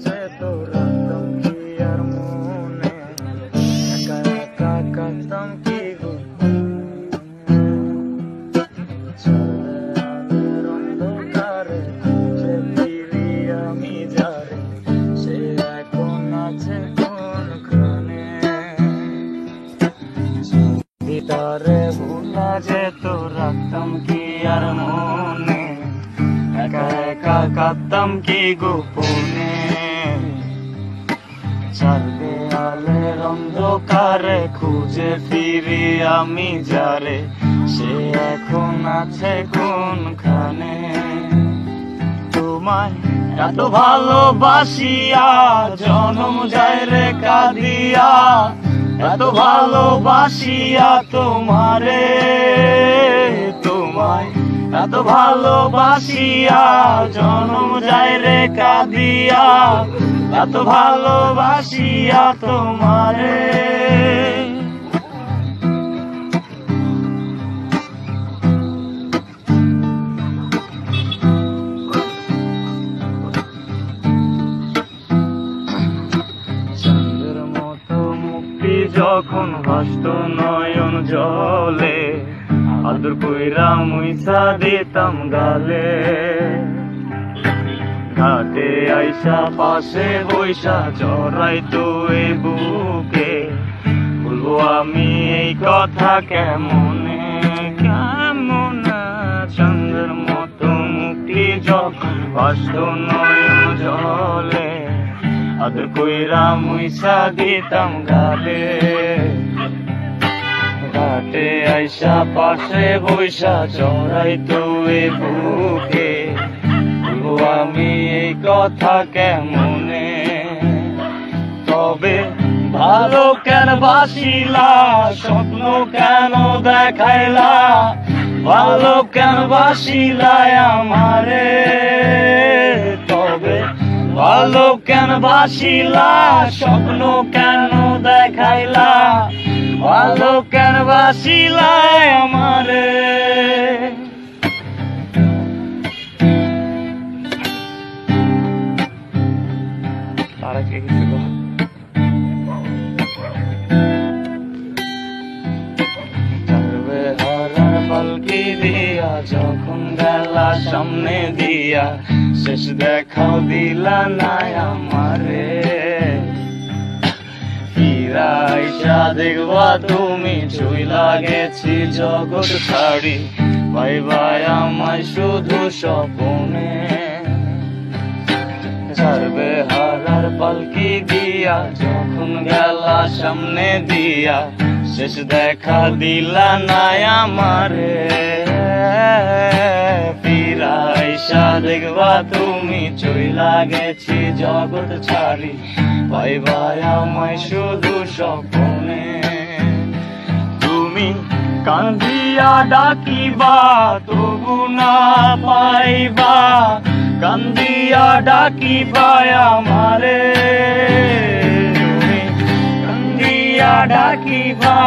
যেত রাখতাম কি আর মনে, একা একা কাঁদতাম কি আলোর অন্ধকারে খুঁজে ফিরি আমি যারে, সে এখন আছে কোনখানে। ভিতরে ভুলা যেত রাখতাম কি আর মনে, একা একা কাঁদতাম কি গোপনে। চার দেয়ালের অন্ধকারে খুঁজে ফিরি আমি যারে, সে এখন আছে কোনখানে। তোমায় এত ভালোবাসিয়া জনম যায় রে কাঁদিয়া, এত ভালোবাসিয়া তোমারে, তোমায় এত ভালোবাসিয়া জনম যায় রে কাঁদিয়া, এত ভালোবাসিয়া তোমারে। চাঁদের মতো মুক্তি যখন ভাসত নয়ন জলে, আদর কইরা মুইসা দিতাম গালে। ঘাটে আইসা পাশে বৈশা জড়াইতো এ বুকে, বলবো আমি এই কথা কেমনে কেমনে। চাঁদের মতো মুক্তি যখন ভাসত নয়ন জলে, আদর কইরা মুইসা দিতাম গালে। ঘাটে আইসা পাশে বৈশা জড়াইতো এ বুকে, বলবো আমি এই কথা কেমনে। তবে ভালো কেন বাসিলা, স্বপ্ন কেন দেখাইলা, ভালো কেন বাসিলা আমারে। তবে ভালো কেন বাসিলা, স্বপ্ন কেন দেখাইলা, ভালো কেন বাসিলা আমারে। তারা কে গেছিল হারার পালকি দিয়া, যখন গেলা সামনে দিয়া, শেষ দেখাও দিলা না আমারে। ফিরাইসা দেখবা তুমি চইলা গেছি জগৎ ছাড়ি, বাই বাই আমায় শুধু স্বপ্নে। ছাড়বে হারার পালকি দিয়া, যখন গেলা সামনে দিয়া, শেষ দেখা দিলা না আমারে। ফিরাইসা দেখবা তুমি চইলা গেছি জগৎ ছাড়ি, বাই বাই আমায় শুধু স্বপ্নে। তুমি কান্দিয়া ডাকিবা তবু না পাইবা, কান্দিয়া ডাকিবা আমারে। তুমি কান্দিয়া ডাকিবা